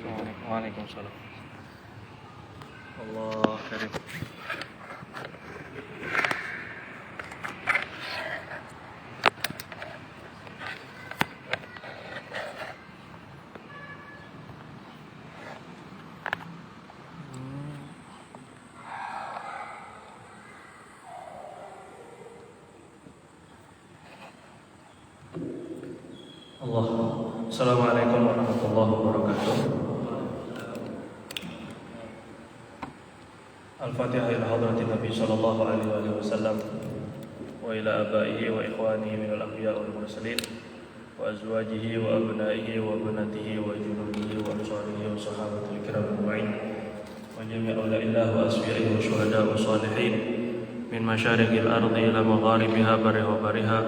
Assalamualaikum. Waalaikumsalam. Allah karim. Allah. Assalamualaikum warahmatullahi wabarakatuh. Al-Fatihah ila hadratin Nabi sallallahu alaihi wasallam wa ila abaihi wa ikhwanihi minal anbiya wal mursalin wa azwajihi wa abnaihi wa banatihi wa junudihi wa ansarihi wa sahabatil kiram ajma'in wa jami' awliyaihi wa asfiya'ihi wa syuhada wa salihin min masyariqil ardi ila magharibiha bariha wa bariha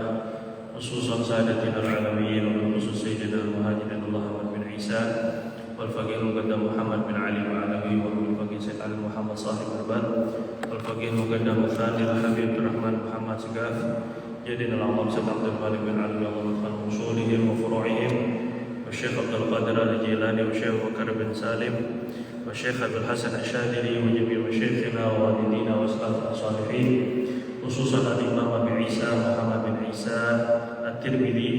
khususan sadatina al-alawiyyin wa khusus sayyidina al-muhajirin Muhammad bin Isa wal faqih muqaddam Muhammad bin Ali al-Alawi wa al faqih Sayyid Ali Muhammad Sahib Arban wal faqih muqaddam Thani al-Habib Rahman Muhammad Segaf jadina al-Alam Sayyid Abdul Malik bin Ali Muhammad khan usulihim wa furu'ihim wa Syekh Abdul Qadir al-Jilani wa Syekh Bakar bin Salim wa Syekh Abdul Hasan Asyadili wa jami' masyayikhina wa walidina wa salafus salihin khususan al-Imam Abi Isa Muhammad bin Isa At-Tirmidzi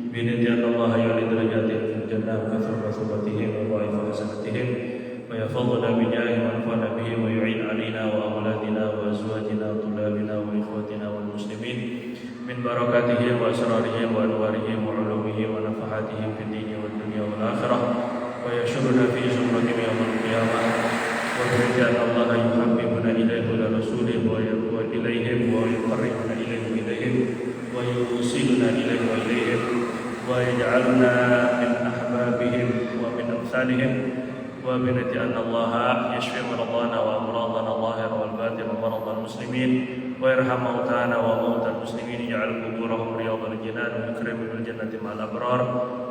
binati Allah ya'li darajatihim fil jannah wa kathra mathubatihim wa dha'ifa hasanatihim wa yafadhuna bi jahi wa anfa'na bihi wa yu'in 'alaina wa awladina wa azwajina wa tulabina wa ikhwatina wal muslimin min barakatihim wa asrarihim wa anwarihim wa ulumihim wa nafahatihim fid dini wad dunya wal akhirah wa yashuruna fi zumratihim yawmal qiyamah wa bi'an Allah yuhabbibuna ilayhi wa rasulihi wa ilayhim wa yuqarribuna ilayhim wa yusiluna ilayhi wa ilayhim wa yaj'aluna min ahbabihim wa min amsalihim wa binati anna Allah yashfi maradana wa amradana zahira wal batin wa marad al muslimin wa yarham mautana wa maut al muslimin yaj'al quburahum riyadal jinan wa yukrim bil jannati ma'al abrar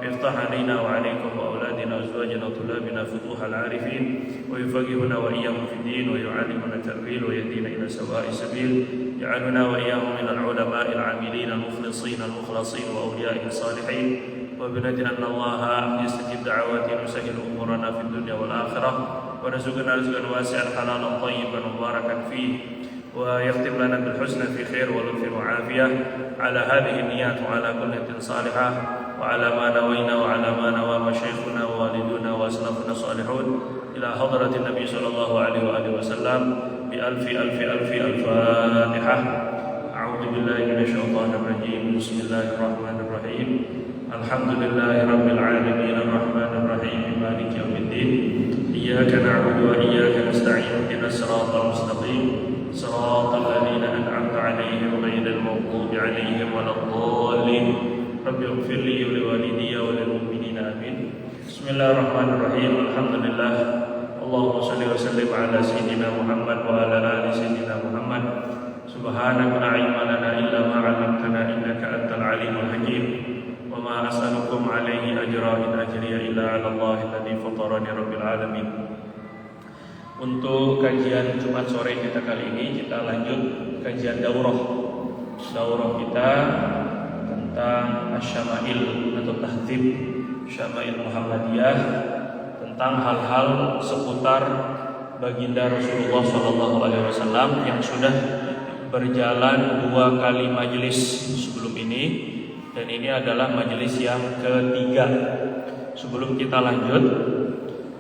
yaftah alaina wa alaykum wa auladina wa azwajina wa tulabina futuh al arifin wa yufaqihuna wa iyyahum fid din wa yu'allimuna ta'wil wa yahdina ila sawa'i sabil يجعلنا وإياهم من العلماء العاملين المخلصين المخلصين وأولياء الصالحين وبنت أن الله يستجيب دعواتنا ويسهل أمورنا في الدنيا والآخرة ورزقنا رزقا واسعا حلالا طيبا مباركا فيه ويختم لنا بالحسنى في خير ولطف وعافية على هذه النيات وعلى كل نية صالحة وعلى ما نوينا وعلى ما نوى مشايخنا ووالدنا وأسلافنا الصالحون إلى حضرة النبي صلى الله عليه وآله وسلم بألف ألف ألف الفاتحة أعوذ بالله من الشيطان الرجيم بسم الله الرحمن الرحيم الحمد لله رب العالمين الرحمن الرحيم مالك يوم الدين إياك نعبد وإياك نستعين اهدنا الصراط المستقيم صراط الذين أنعمت عليهم غير المغضوب عليهم ولا الضالين رب اغفر لي ولوالدي وللمؤمنين آمين بسم الله الرحمن الرحيم الحمد لله اللهم صل وسلم على سيدنا محمد وعلى آل سيدنا محمد سبحانك لا علم لنا إلا ما علمتنا إنك أنت العليم الحكيم وما أسألكم عليه أجرا إن أجري إلا على الله الذي فطرني رب العالمين. Untuk kajian Jumat sore kita kali ini kita lanjut kajian daurah kita tentang Asy-Syama'il atau Tahdzib Syama'il Muhammadiyah, tentang hal-hal seputar baginda Rasulullah SAW yang sudah berjalan 2 kali majelis sebelum ini, dan ini adalah majelis yang ketiga. Sebelum kita lanjut,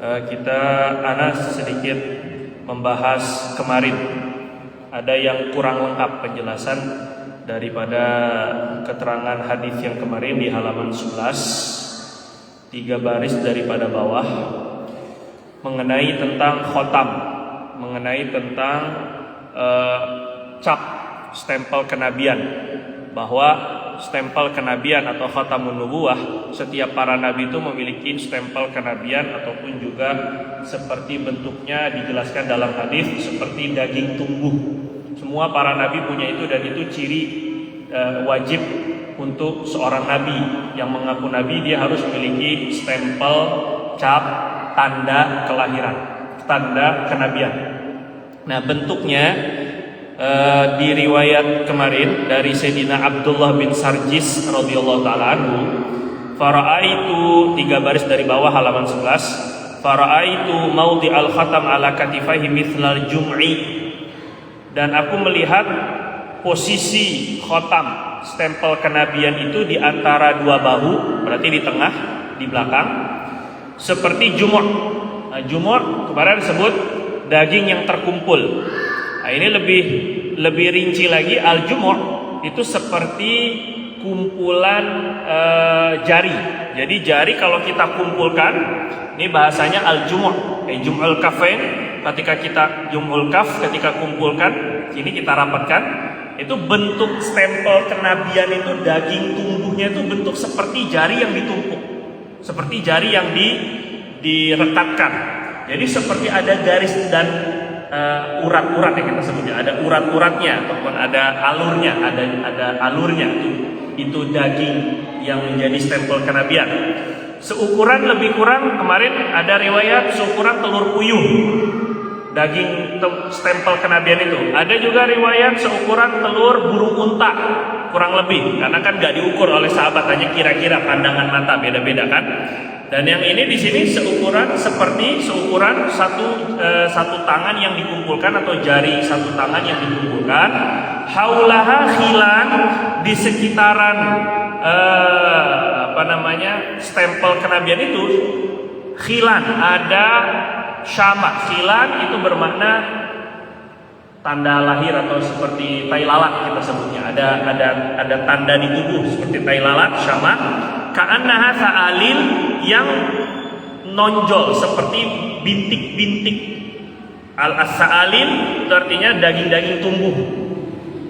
ana sedikit membahas kemarin. Ada yang kurang lengkap penjelasan daripada keterangan hadis yang kemarin di halaman 11, 3 baris daripada bawah, mengenai tentang khotam, mengenai tentang cap stempel kenabian, bahwa stempel kenabian atau khatamun nubuwah, setiap para nabi itu memiliki stempel kenabian ataupun juga seperti bentuknya dijelaskan dalam hadis seperti daging tumbuh. Semua para nabi punya itu, dan itu ciri wajib untuk seorang nabi yang mengaku nabi. Dia harus memiliki stempel, cap, tanda kelahiran, tanda kenabian. Nah, bentuknya di riwayat kemarin dari Sayyidina Abdullah bin Sarjis radhiyallahu taala anhu, fara'aitu, 3 baris dari bawah halaman 11, Fara'aitu mawdi'al khatam ala katifaihi mithlal jum'i. Dan aku melihat posisi khatam, stempel kenabian itu di antara dua bahu, berarti di tengah, di belakang, seperti jumur. Nah, jumur kemarin disebut daging yang terkumpul. Nah, ini lebih rinci lagi, al-jumur itu seperti kumpulan jari. Jadi jari kalau kita kumpulkan, ini bahasanya al-jumur, jum'ul kafain. Ketika kita jum'ul kaf, ketika kumpulkan, ini kita rapatkan, itu bentuk stempel kenabian itu daging tumbuhnya itu bentuk seperti jari yang ditumpuk, seperti jari yang direkatkan. Jadi seperti ada garis dan urat-urat yang kita sebutnya, ada urat-uratnya ataupun ada alurnya, ada alurnya itu daging yang menjadi stempel kenabian. Seukuran lebih kurang, kemarin ada riwayat seukuran telur puyuh daging stempel kenabian itu. Ada juga riwayat seukuran telur burung unta, kurang lebih, karena kan gak diukur oleh sahabat, hanya kira-kira pandangan mata, beda-beda kan. Dan yang ini di sini seukuran satu tangan yang dikumpulkan atau jari satu tangan yang dikumpulkan. Haulaha khilan, di sekitaran stempel kenabian itu khilan ada syama. Khilan itu bermakna tanda lahir atau seperti tai lalat kita sebutnya. Ada tanda di tubuh seperti tai lalat, syama. Ka'annaha sa'alil, yang nonjol seperti bintik-bintik. Al-sa'alil itu artinya daging-daging tumbuh.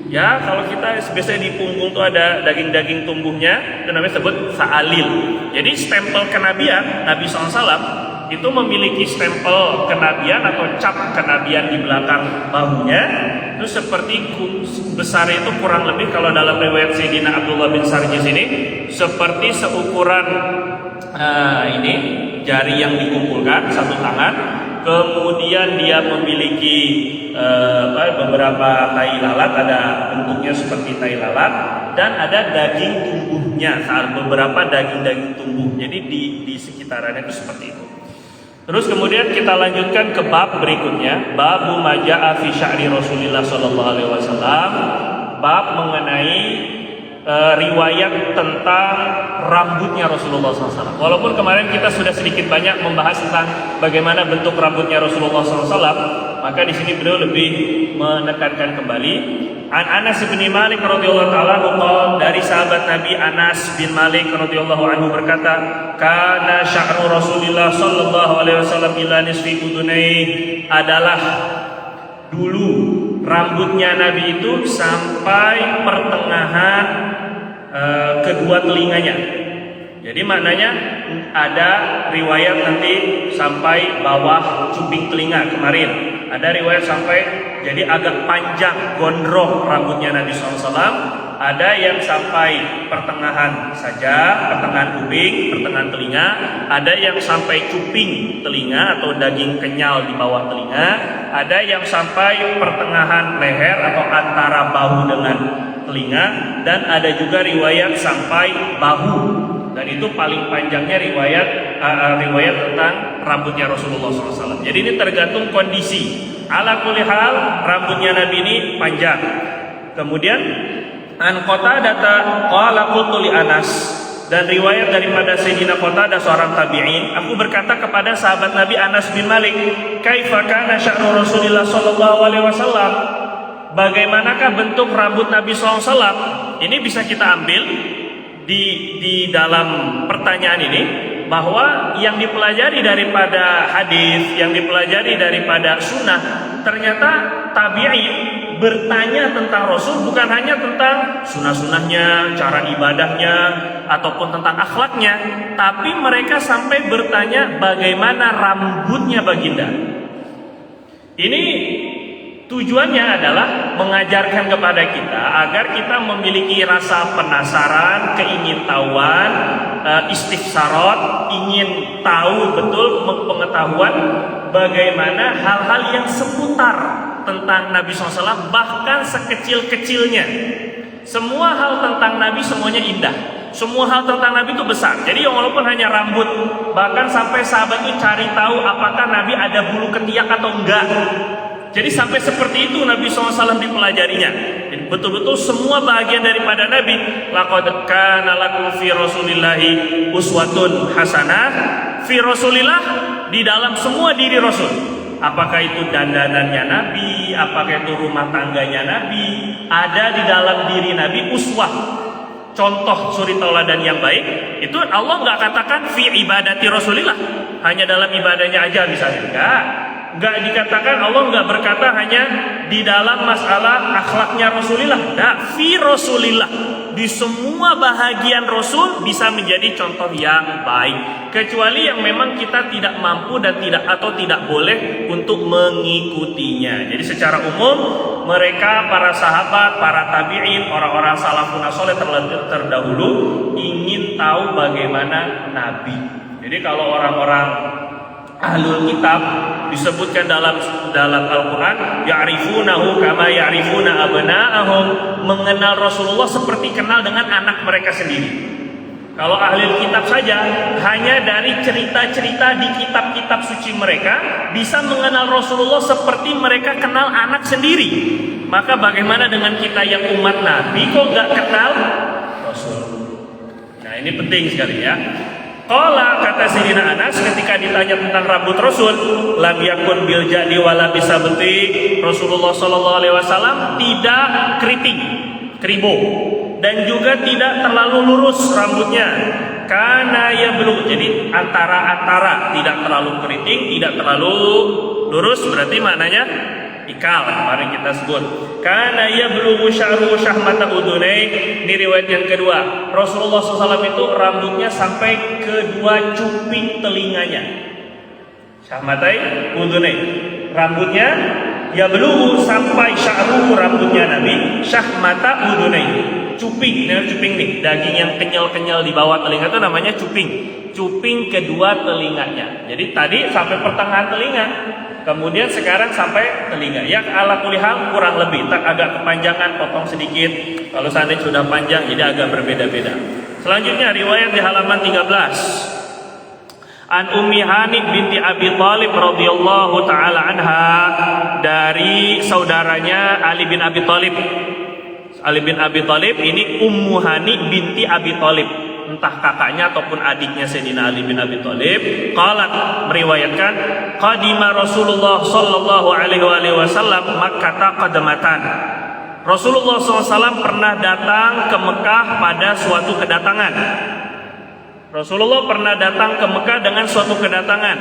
Ya, kalau kita biasanya di punggung tuh ada daging-daging tumbuhnya, itu namanya sebut sa'alil. Jadi stempel kenabian Nabi SAW itu memiliki stempel kenabian atau cap kenabian di belakang bahunya. Itu seperti besar itu kurang lebih, kalau dalam riwayat Sayyidina Abdullah bin Sarjis ini seperti seukuran ini jari yang dikumpulkan satu tangan. Kemudian dia memiliki beberapa tai lalat, ada bentuknya seperti tai lalat, dan ada daging tumbuhnya, beberapa daging-daging tumbuh. Jadi di sekitarannya itu seperti itu. Terus kemudian kita lanjutkan ke bab berikutnya, bab maja'a fi sya'ri Rasulillah sallallahu alaihi wasallam, bab mengenai riwayat tentang rambutnya Rasulullah SAW. Walaupun kemarin kita sudah sedikit banyak membahas tentang bagaimana bentuk rambutnya Rasulullah SAW, maka di sini beliau lebih menekankan kembali. An Anas bin Malik radhiyallahu taala anhu, dari sahabat Nabi Anas bin Malik radhiyallahu anhu berkata, kana sya'ru Rasulillah sallallahu alaihi wasallam ila nisfi udunai, adalah dulu rambutnya Nabi itu sampai pertengahan kedua telinganya. Jadi maknanya ada riwayat nanti sampai bawah cuping telinga kemarin. Ada riwayat sampai jadi agak panjang, gondrong rambutnya Nabi SAW. Ada yang sampai pertengahan saja, pertengahan kuping, pertengahan telinga. Ada yang sampai cuping telinga atau daging kenyal di bawah telinga. Ada yang sampai pertengahan leher atau antara bahu dengan telinga. Dan ada juga riwayat sampai bahu. Dan itu paling panjangnya riwayat tentang rambutnya Rasulullah SAW. Jadi ini tergantung kondisi. Ala kulli hal, rambutnya Nabi ini panjang. Kemudian an Qatadah qala qultu li Anas, dan riwayat daripada Sayyidina Qatadah seorang tabi'in, aku berkata kepada sahabat Nabi Anas bin Malik, kaifa kana sya'ru Rasulillah sallallahu alaihi wasallam, bagaimanakah bentuk rambut Nabi SAW? Ini bisa kita ambil di dalam pertanyaan ini, bahwa yang dipelajari daripada hadis, yang dipelajari daripada sunnah, ternyata tabi'in bertanya tentang Rasul bukan hanya tentang sunnah-sunnahnya, cara ibadahnya, ataupun tentang akhlaknya, tapi mereka sampai bertanya bagaimana rambutnya baginda. Ini tujuannya adalah mengajarkan kepada kita agar kita memiliki rasa penasaran, keingintahuan, istifsarat, ingin tahu betul pengetahuan bagaimana hal-hal yang seputar tentang Nabi SAW, bahkan sekecil-kecilnya. Semua hal tentang Nabi semuanya indah. Semua hal tentang Nabi itu besar. Jadi walaupun hanya rambut, bahkan sampai sahabat itu cari tahu apakah Nabi ada bulu ketiak atau enggak. Jadi sampai seperti itu Nabi SAW dipelajarinya. Jadi betul-betul semua bagian daripada Nabi. Laqad kana lakum fi Rasulillahi uswatun hasanah. Fi Rasulillah, di dalam semua diri Rasul. Apakah itu dandanannya Nabi, apakah itu rumah tangganya Nabi, ada di dalam diri Nabi uswah, contoh suri tauladan yang baik. Itu Allah nggak katakan fi ibadati Rasulillah, hanya dalam ibadahnya aja misalnya. Enggak dikatakan, Allah enggak berkata hanya di dalam masalah akhlaknya Rasulullah. Nah, fi Rasulillah, di semua bahagian Rasul bisa menjadi contoh yang baik, kecuali yang memang kita tidak mampu dan tidak boleh untuk mengikutinya. Jadi secara umum mereka, para sahabat, para tabi'in, orang-orang salafun saleh terdahulu ingin tahu bagaimana Nabi. Jadi kalau orang-orang Ahlul Kitab disebutkan dalam Al-Quran, ya'rifunahu kama ya'rifuna abna'ahum, mengenal Rasulullah seperti kenal dengan anak mereka sendiri. Kalau Ahlul Kitab saja hanya dari cerita-cerita di kitab-kitab suci mereka bisa mengenal Rasulullah seperti mereka kenal anak sendiri. Maka bagaimana dengan kita yang umat Nabi kok gak kenal Rasul? Nah, ini penting sekali ya. Qala, kata Sayyidina Anas ketika ditanya tentang rambut Rasul, lam yakun bil jadi wala bisabti. Rasulullah sallallahu alaihi wasallam tidak keriting, keribo, dan juga tidak terlalu lurus rambutnya. Karena ya belum, jadi antara-antara, tidak terlalu keriting, tidak terlalu lurus, berarti maknanya ikal, mari kita sebut. Karena ia belum sya'ru syahmata udunai. Ini riwayat yang kedua. Rasulullah SAW itu rambutnya sampai kedua cuping telinganya. Syahmatai udunai. Rambutnya ya belum sampai sya'ru, rambutnya Nabi syahmata udunai. Cuping, ini cuping nih, daging yang kenyal-kenyal di bawah telinga itu namanya cuping. Cuping kedua telinganya. Jadi tadi sampai pertengahan telinga, kemudian sekarang sampai telinga. Ya ala kulihal kurang lebih, tak agak kepanjangan, potong sedikit. Kalau seandainya sudah panjang jadi agak berbeda-beda. Selanjutnya riwayat di halaman 13. An Ummi Hani binti Abi Thalib radhiyallahu taala anha, dari saudaranya Ali bin Abi Thalib. Ali bin Abi Thalib ini Ummu Hani binti Abi Thalib, entah kakaknya ataupun adiknya Sayyidina Ali bin Abi Thalib. Qalat, meriwayatkan, qadima Rasulullah sallallahu alaihi wasallam Makkah qadamatan. Rasulullah SAW pernah datang ke Mekah pada suatu kedatangan. Rasulullah pernah datang ke Mekah dengan suatu kedatangan.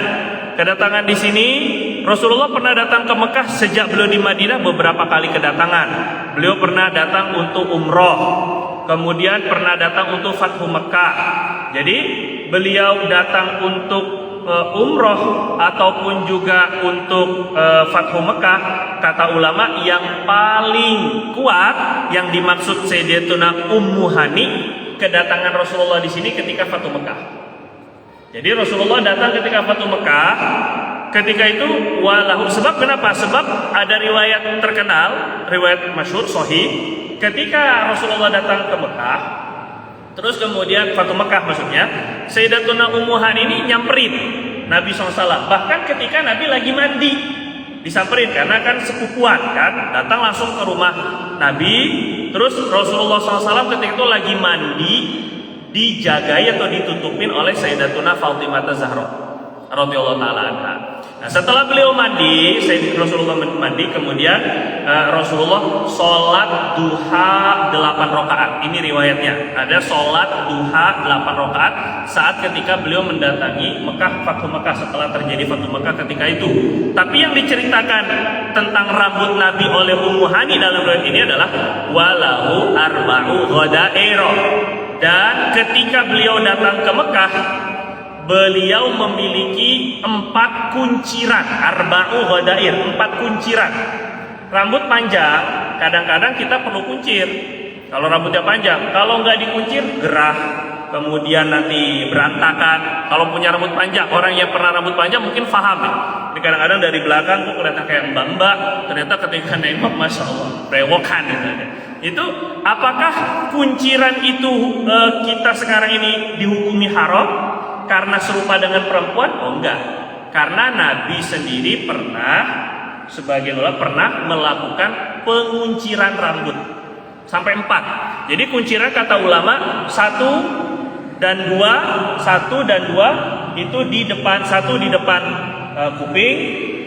Kedatangan di sini, Rasulullah pernah datang ke Mekah sejak beliau di Madinah beberapa kali kedatangan. Beliau pernah datang untuk umroh, kemudian pernah datang untuk Fathu Mekah. Jadi beliau datang untuk umroh ataupun juga untuk Fathu Mekah. Kata ulama yang paling kuat yang dimaksud Sayyidatuna Ummu Hani, kedatangan Rasulullah di sini ketika Fathu Mekah. Jadi Rasulullah datang ketika Fathu Mekah. Ketika itu walahu, sebab kenapa? Sebab ada riwayat terkenal, riwayat masyhur sahih, ketika Rasulullah datang ke Mekah, terus kemudian Fathu Mekah maksudnya, Sayyidatuna Ummu Hani ini nyamperin Nabi SAW. Bahkan ketika Nabi lagi mandi disamperin, karena kan sepupuan kan, datang langsung ke rumah Nabi. Terus Rasulullah SAW ketika itu lagi mandi, dijagai atau ditutupin oleh Sayyidatuna Fatimah Zahra radhiyallahu taala anha. Nah, setelah beliau mandi, Rasulullah mandi, kemudian Rasulullah sholat duha 8 rakaat. Ini riwayatnya, ada sholat duha 8 rakaat saat ketika beliau mendatangi Mekah, Fathu Mekah, setelah terjadi Fathu Mekah ketika itu. Tapi yang diceritakan tentang rambut Nabi oleh Ummu Hani dalam riwayat ini adalah walahu arba'u ghadairo. Dan ketika beliau datang ke Mekah, beliau memiliki 4 kunciran, arba'u ghadair, 4 kunciran. Rambut panjang, kadang-kadang kita perlu kuncir. Kalau rambutnya panjang, kalau nggak dikuncir gerah, kemudian nanti berantakan. Kalau punya rambut panjang, orang yang pernah rambut panjang mungkin paham ya. Jadi kadang-kadang dari belakang kok kelihatan kayak mbak-mbak, ternyata ketika nengok, masya Allah, brewokan gitu. Itu apakah kunciran itu kita sekarang ini dihukumi haram karena serupa dengan perempuan? Oh enggak. Karena Nabi sendiri sebagian ulama pernah melakukan pengunciran rambut sampai 4. Jadi kunciran kata ulama 1 dan 2 itu di depan, 1 di depan kuping,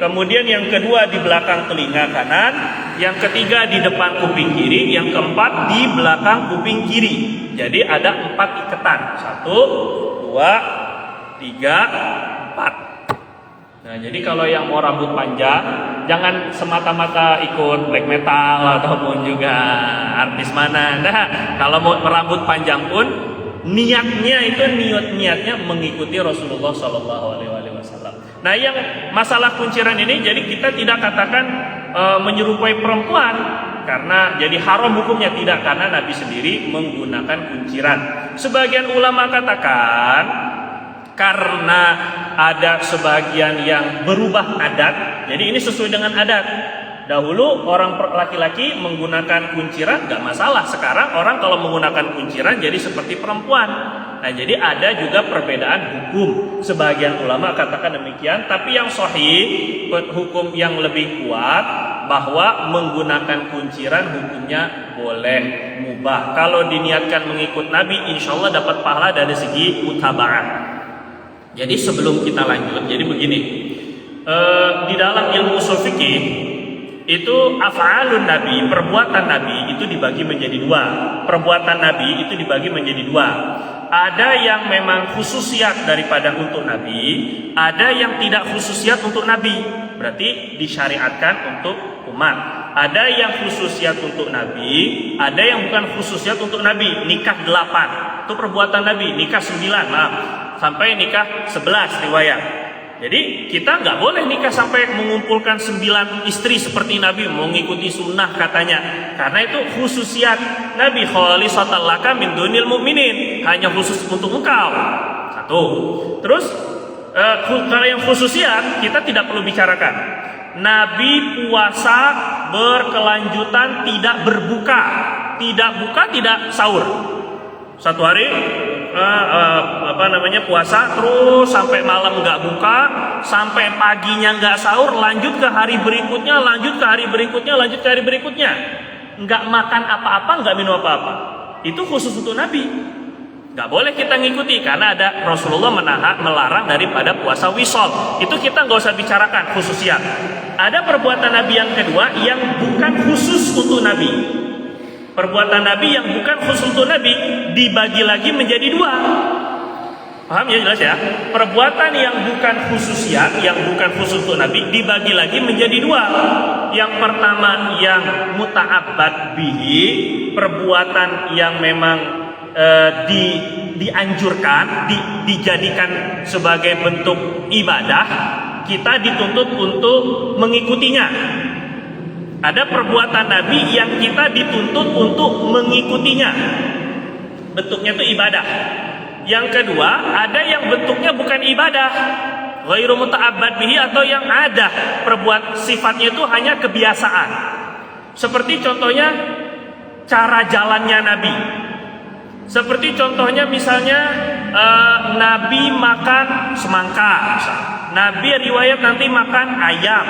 kemudian yang kedua di belakang telinga kanan, yang ketiga di depan kuping kiri, yang keempat di belakang kuping kiri. Jadi ada 4 iketan, 1, 2, 3, 4. Nah, jadi kalau yang mau rambut panjang, jangan semata-mata ikut black metal ataupun juga artis mana. Nah, kalau mau rambut panjang pun niatnya mengikuti Rasulullah Shallallahu Alaihi Wasallam. Nah, yang masalah kunciran ini, jadi kita tidak katakan menyerupai perempuan karena jadi haram hukumnya, tidak, karena Nabi sendiri menggunakan kunciran. Sebagian ulama katakan karena ada sebagian yang berubah adat, jadi ini sesuai dengan adat. Dahulu orang laki-laki menggunakan kunciran gak masalah. Sekarang orang kalau menggunakan kunciran jadi seperti perempuan. Nah, jadi ada juga perbedaan hukum. Sebagian ulama katakan demikian, tapi yang sahih, hukum yang lebih kuat bahwa menggunakan kunciran hukumnya boleh, mubah. Kalau diniatkan mengikut Nabi, insya Allah dapat pahala dari segi mutaba'ah. Jadi sebelum kita lanjut, jadi begini, di dalam ilmu ushul fikih itu af'alun Nabi, perbuatan Nabi itu dibagi menjadi 2. Perbuatan Nabi itu dibagi menjadi 2. Ada yang memang khususiat daripada untuk Nabi, ada yang tidak khususiat untuk Nabi, berarti disyariatkan untuk umat. Ada yang khususiat untuk Nabi, ada yang bukan khususiat untuk Nabi. Nikah 8 itu perbuatan Nabi, nikah 9 sampai nikah 11 riwayat. Jadi kita nggak boleh nikah sampai mengumpulkan 9 istri seperti Nabi, mengikuti sunnah katanya. Karena itu khususiat Nabi, khalisatan laka min dunil mu'minin, hanya khusus untuk engkau. 1. Terus kalau yang khususiat kita tidak perlu bicarakan. Nabi puasa berkelanjutan, tidak berbuka, tidak sahur. 1 hari puasa terus sampai malam nggak buka, sampai paginya nggak sahur, lanjut ke hari berikutnya, nggak makan apa-apa, nggak minum apa-apa. Itu khusus untuk Nabi, nggak boleh kita ngikuti karena ada Rasulullah melarang daripada puasa wisol. Itu kita nggak usah bicarakan khususiat. Ada perbuatan Nabi yang kedua yang bukan khusus untuk Nabi. Perbuatan Nabi yang bukan khusus untuk Nabi dibagi lagi menjadi 2. Paham ya, jelas ya? Perbuatan yang bukan khususiat, yang bukan khusus untuk Nabi dibagi lagi menjadi 2. Yang pertama yang muta'abbad bihi, perbuatan yang memang dianjurkan, dijadikan sebagai bentuk ibadah, kita dituntut untuk mengikutinya. Ada perbuatan Nabi yang kita dituntut untuk mengikutinya, bentuknya itu ibadah. Yang kedua, ada yang bentuknya bukan ibadah, ghairu muta'abbad bihi, atau yang ada sifatnya itu hanya kebiasaan. Seperti contohnya cara jalannya Nabi. Seperti contohnya misalnya Nabi makan semangka, Nabi riwayat nanti makan ayam.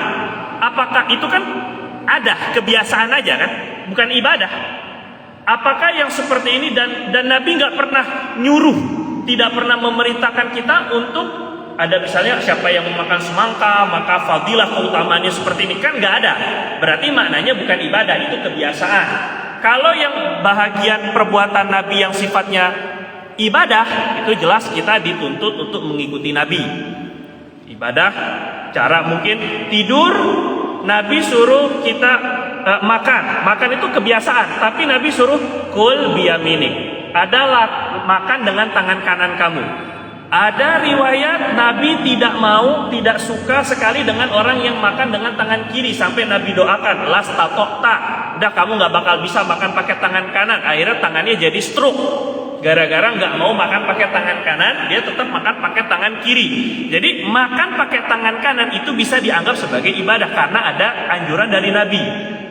Apakah itu kan ada kebiasaan aja kan, bukan ibadah? Apakah yang seperti ini dan Nabi nggak pernah nyuruh, tidak pernah memerintahkan kita untuk ada misalnya siapa yang memakan semangka maka fadilah keutamaannya seperti ini, kan nggak ada. Berarti maknanya bukan ibadah, itu kebiasaan. Kalau yang bahagian perbuatan Nabi yang sifatnya ibadah, itu jelas kita dituntut untuk mengikuti Nabi. Ibadah, cara mungkin tidur, Nabi suruh kita makan itu kebiasaan, tapi Nabi suruh kul biyaminik, adalah makan dengan tangan kanan kamu. Ada riwayat Nabi tidak suka sekali dengan orang yang makan dengan tangan kiri, sampai Nabi doakan las tatokta, udah kamu nggak bakal bisa makan pakai tangan kanan. Akhirnya tangannya jadi stroke. Gara-gara nggak mau makan pakai tangan kanan, dia tetap makan pakai tangan kiri. Jadi makan pakai tangan kanan itu bisa dianggap sebagai ibadah karena ada anjuran dari Nabi.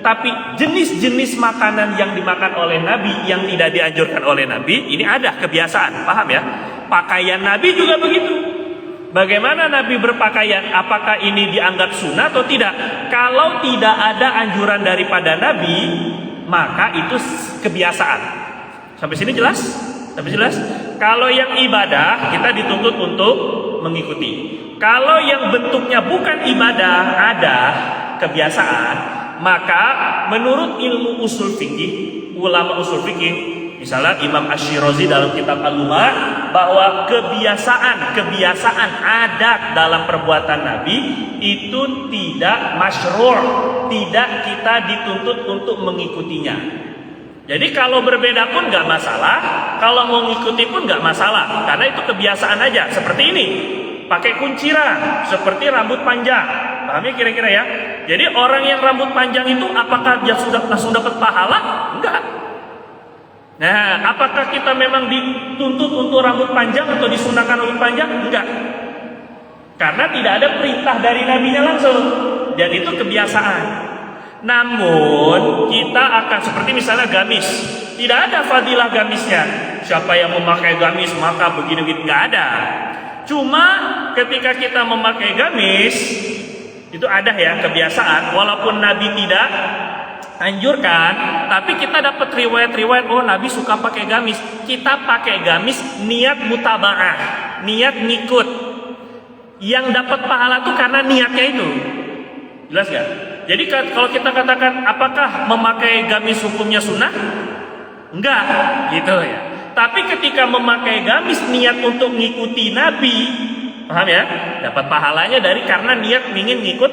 Tapi jenis-jenis makanan yang dimakan oleh Nabi yang tidak dianjurkan oleh Nabi, ini ada kebiasaan, paham ya? Pakaian Nabi juga begitu. Bagaimana Nabi berpakaian? Apakah ini dianggap sunnah atau tidak? Kalau tidak ada anjuran daripada Nabi, maka itu kebiasaan. Sampai sini jelas? Sampai jelas? Kalau yang ibadah, kita dituntut untuk mengikuti. Kalau yang bentuknya bukan ibadah, ada kebiasaan, maka menurut ilmu usul fikih, ulama usul fikih, misalnya Imam Asy-Syirazi dalam kitab Al-Lumah, bahwa kebiasaan adat dalam perbuatan Nabi itu tidak masyru', tidak kita dituntut untuk mengikutinya. Jadi kalau berbeda pun nggak masalah, kalau mau ngikuti pun nggak masalah, karena itu kebiasaan aja. Seperti ini, pakai kunciran, seperti rambut panjang, paham ya kira-kira ya? Jadi orang yang rambut panjang itu apakah dia sudah langsung dapat pahala? Enggak. Nah, apakah kita memang dituntut untuk rambut panjang atau disunahkan rambut panjang? Enggak. Karena tidak ada perintah dari nabinya langsung, dan itu kebiasaan. Namun kita akan seperti misalnya gamis, tidak ada fadilah gamisnya. Siapa yang memakai gamis maka begini-begini, nggak ada. Cuma ketika kita memakai gamis itu ada ya kebiasaan, walaupun Nabi tidak anjurkan, tapi kita dapat riwayat-riwayat, oh Nabi suka pakai gamis. Kita pakai gamis niat mutaba'ah, niat ngikut. Yang dapat pahala tuh karena niatnya itu. Jelas gak? Jadi kalau kita katakan apakah memakai gamis hukumnya sunnah? Enggak, gitu ya. Tapi ketika memakai gamis niat untuk ngikuti Nabi, paham ya? Dapat pahalanya dari karena niat ingin ngikut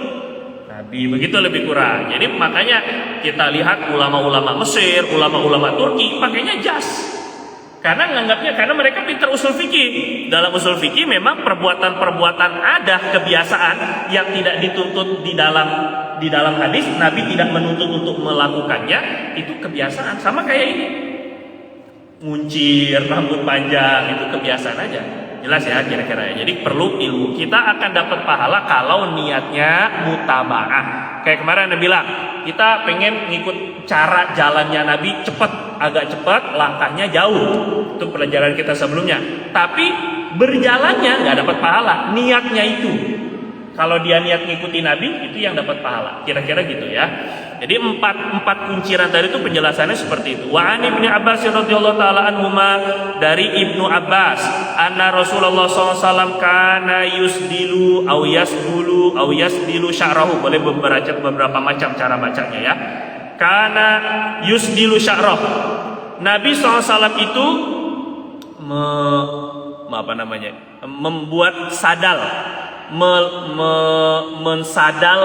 Nabi, begitu lebih kurang. Jadi makanya kita lihat ulama-ulama Mesir, ulama-ulama Turki pakainya jas. Karena nganggapnya, karena mereka pintar usul fikih. Dalam usul fikih memang perbuatan-perbuatan ada kebiasaan yang tidak dituntut di dalam hadis, Nabi tidak menuntut untuk melakukannya, itu kebiasaan. Sama kayak ini, nguncir, rambut panjang, itu kebiasaan aja. Jelas ya kira-kira ya. Jadi perlu ilmu. Kita akan dapat pahala kalau niatnya mutaba'ah. Kayak kemarin Nabi bilang, kita pengen ngikut cara jalannya Nabi cepat, agak cepat, langkahnya jauh. Itu pelajaran kita sebelumnya. Tapi berjalannya nggak dapat pahala, niatnya itu. Kalau dia niat ngikuti Nabi, itu yang dapat pahala. Kira-kira gitu ya. Jadi empat kunciran tadi itu penjelasannya seperti itu. Wa an Ibnu Abbas radhiyallahu taala anhuma, dari Ibnu Abbas, anna Rasulullah SAW kana yusdilu au yasdulu au yasdilu sya'rahu. Boleh beberapa macam cara bacanya ya. Kana yusdilu sya'rahu. Nabi SAW itu membuat sadal. Mensadal,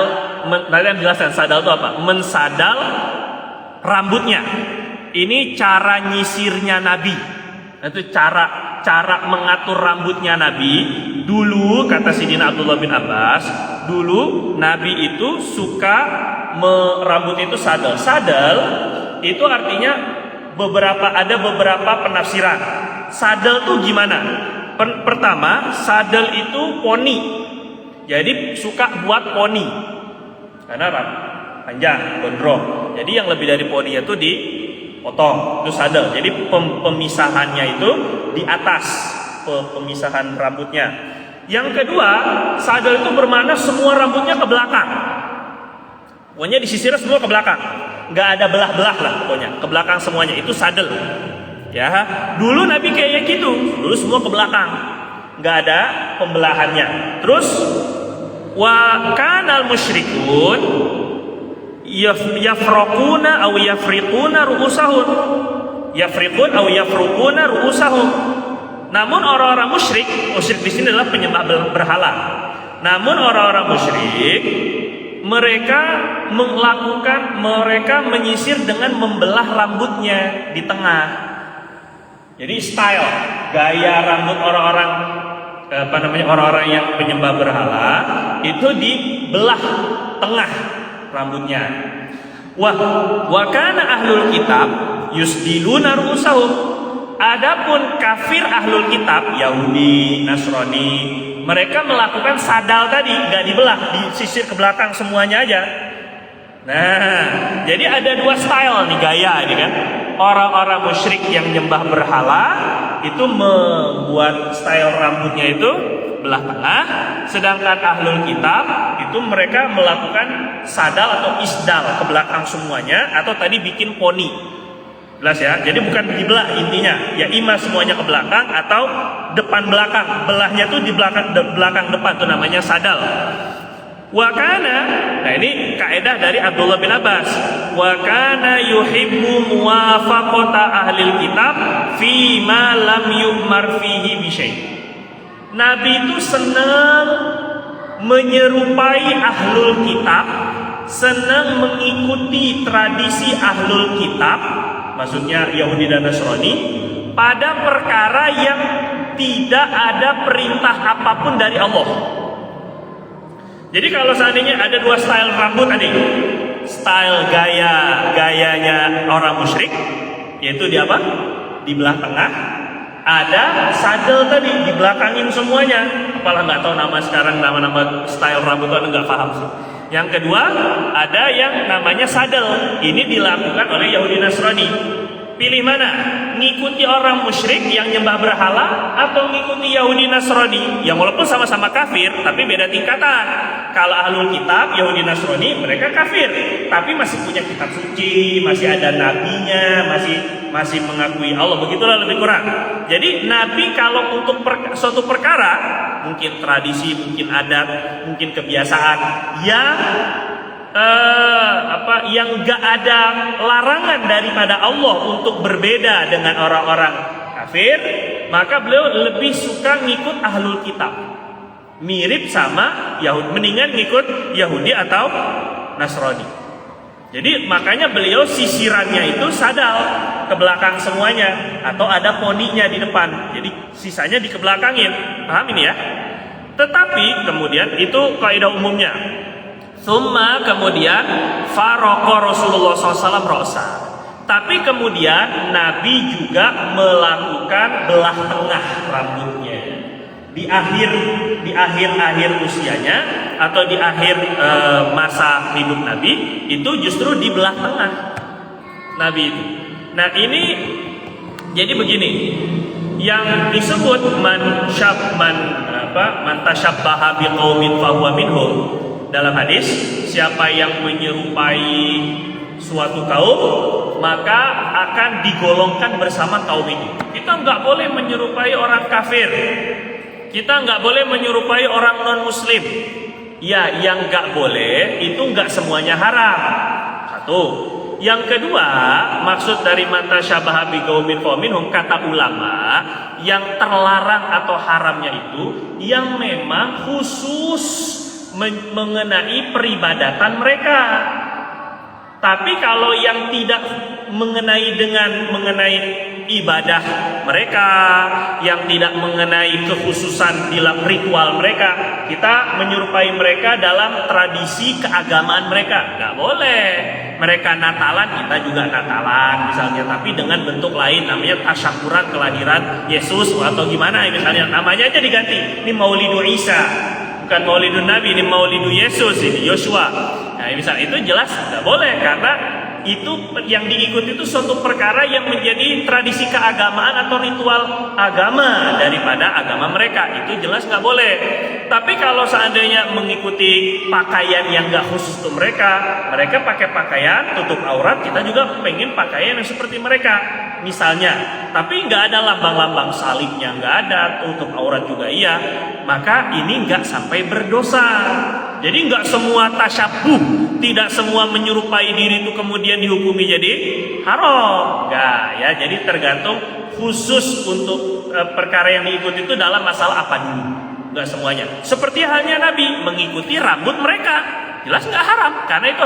kalian jelaskan sadal itu apa? Mensadal rambutnya. Ini cara nyisirnya Nabi. Itu cara mengatur rambutnya Nabi. Dulu kata Sidina Abdullah bin Abbas, dulu Nabi itu suka rambut itu sadal. Sadal itu artinya ada beberapa penafsiran. Sadal tuh gimana? Pertama, sadal itu poni. Jadi suka buat poni, karena panjang, gondrong. Jadi yang lebih dari poni itu dipotong, itu sadel. Jadi pemisahannya itu di atas, pemisahan rambutnya. Yang kedua, sadel itu bermakna semua rambutnya ke belakang. Pokoknya disisir semua ke belakang, nggak ada belah-belah lah pokoknya, ke belakang semuanya. Itu sadel. Ya, dulu Nabi kayak gitu, dulu semua ke belakang, nggak ada pembelahannya. Terus wa kanal musyrikun yafraquna aw yafriquna ru'usahum, yafriqun aw yafruquna ru'usahum. Namun orang-orang musyrik di sini adalah penyembah berhala. Namun orang-orang musyrik mereka menyisir dengan membelah rambutnya di tengah. Jadi style, gaya rambut orang-orang orang-orang yang penyembah berhala itu dibelah tengah rambutnya. Wa kana ahlul kitab yusdiluna ru'usahum. Adapun kafir ahlul kitab, Yahudi, Nasrani, mereka melakukan sadal tadi, enggak dibelah, disisir ke belakang semuanya aja. Nah, jadi ada dua style nih gaya ini kan. Orang-orang musyrik yang nyembah berhala itu membuat style rambutnya itu belah tengah, sedangkan ahlul kitab itu mereka melakukan sadal atau isdal ke belakang semuanya, atau tadi bikin poni. Jelas ya, jadi bukan dibelah intinya, ya ima semuanya ke belakang atau depan belakang. Belahnya tuh di belakang depan tuh namanya sadal. Wakana, nah ini kaidah dari Abdullah bin Abbas. Wakana yuhibbu muwafaqata ahlil kitab fi ma lam yu'mar fihi bisyai. Nabi itu senang menyerupai ahlul kitab, senang mengikuti tradisi ahlul kitab, maksudnya Yahudi dan Nasrani, pada perkara yang tidak ada perintah apapun dari Allah. Jadi kalau seandainya ada dua style rambut tadi, style gayanya orang musyrik, yaitu di apa? Di belah tengah. Ada sadel tadi di belakangin semuanya. Apalah nggak tahu nama sekarang, nama-nama style rambut itu nggak paham sih. Yang kedua ada yang namanya sadel. Ini dilakukan oleh Yahudi Nasrani. Pilih mana? Ngikuti orang musyrik yang nyembah berhala atau ngikuti Yahudi Nasrani yang walaupun sama-sama kafir tapi beda tingkatan. Kalau ahlul kitab Yahudi Nasrani mereka kafir tapi masih punya kitab suci, masih ada nabinya, masih mengakui Allah, begitulah lebih kurang. Jadi nabi kalau untuk suatu perkara, mungkin tradisi, mungkin adat, mungkin kebiasaan yang gak ada larangan daripada Allah untuk berbeda dengan orang-orang kafir, maka beliau lebih suka ngikut ahlul kitab, mirip sama Yahudi, mendingan ngikut Yahudi atau Nasrani. Jadi makanya beliau sisirannya itu sadal ke belakang semuanya, atau ada poninya di depan, jadi sisanya dikebelakangin. Paham ini ya? Tetapi kemudian itu kaidah umumnya. Summa kemudian faroko Rasulullah SAW rosa. Tapi kemudian Nabi juga melakukan belah tengah rambutnya di akhir usianya atau di akhir masa hidup Nabi itu justru di belah tengah Nabi itu. Nah ini jadi begini, yang disebut man tashabbaha biqaumin fahuwa minhum. Dalam hadis, siapa yang menyerupai suatu kaum maka akan digolongkan bersama kaum itu. Kita nggak boleh menyerupai orang kafir, kita nggak boleh menyerupai orang non muslim. Ya, yang nggak boleh itu nggak semuanya haram. Satu. Yang kedua, maksud dari mata syabaha biqaumin faminhum, kata ulama, yang terlarang atau haramnya itu yang memang khusus mengenai peribadatan mereka. Tapi kalau yang tidak mengenai ibadah mereka, yang tidak mengenai kekhususan dalam ritual mereka, kita menyerupai mereka dalam tradisi keagamaan mereka, nggak boleh. Mereka Natalan, kita juga Natalan misalnya, tapi dengan bentuk lain, namanya tasyakuran kelahiran Yesus atau gimana misalnya, namanya aja diganti. Ini Maulidu Isa, bukan Maulidun Nabi, ini Maulidu Yesus, ini Yosua. Nah, misal itu jelas tidak boleh, karena itu yang diikuti itu suatu perkara yang menjadi tradisi keagamaan atau ritual agama daripada agama mereka, itu jelas nggak boleh. Tapi kalau seandainya mengikuti pakaian yang nggak khusus untuk mereka pakai pakaian tutup aurat, kita juga pengen pakaian yang seperti mereka misalnya, tapi nggak ada lambang-lambang salibnya, nggak ada, tutup aurat juga iya, maka ini nggak sampai berdosa. Jadi nggak semua tasyabuh, tidak semua menyerupai diri itu kemudian dihukumi jadi haram, nggak ya. Jadi tergantung khusus untuk perkara yang diikuti itu dalam masalah apa dulu, nggak semuanya. Seperti halnya Nabi mengikuti rambut mereka, jelas nggak haram, karena itu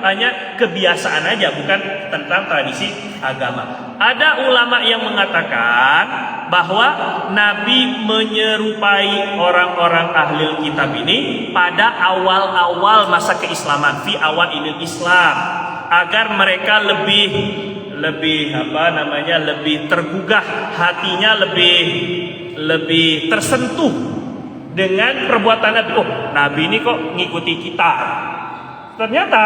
hanya kebiasaan aja, bukan tentang tradisi agama. Ada ulama yang mengatakan bahwa Nabi menyerupai orang-orang ahli kitab ini pada awal-awal masa keislaman, fi awal ini Islam, agar mereka lebih tergugah hatinya, lebih tersentuh dengan perbuatan Nabi. Oh, Nabi ini kok ngikuti kita, Ternyata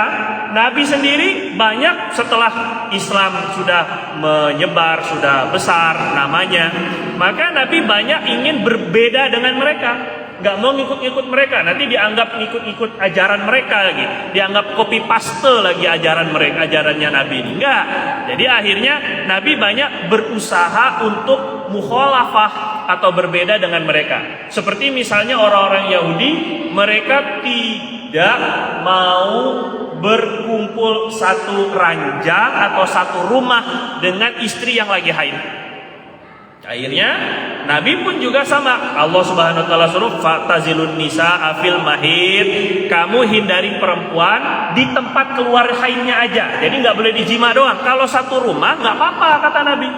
Nabi sendiri banyak setelah Islam sudah menyebar, sudah besar namanya, maka Nabi banyak ingin berbeda dengan mereka. Gak mau ngikut-ngikut mereka, nanti dianggap ngikut-ngikut ajaran mereka lagi, dianggap copy paste lagi ajaran mereka, ajarannya Nabi ini. Enggak. Jadi akhirnya Nabi banyak berusaha untuk mukhalafah atau berbeda dengan mereka. Seperti misalnya orang-orang Yahudi, mereka tidak mau berkumpul satu ranjang atau satu rumah dengan istri yang lagi haid. Akhirnya Nabi pun juga sama. Allah Subhanahu wa taala suruh fatazilun nisa afil mahid, kamu hindari perempuan di tempat keluar haidnya aja. Jadi nggak boleh dijima doang. Kalau satu rumah nggak apa-apa kata Nabi.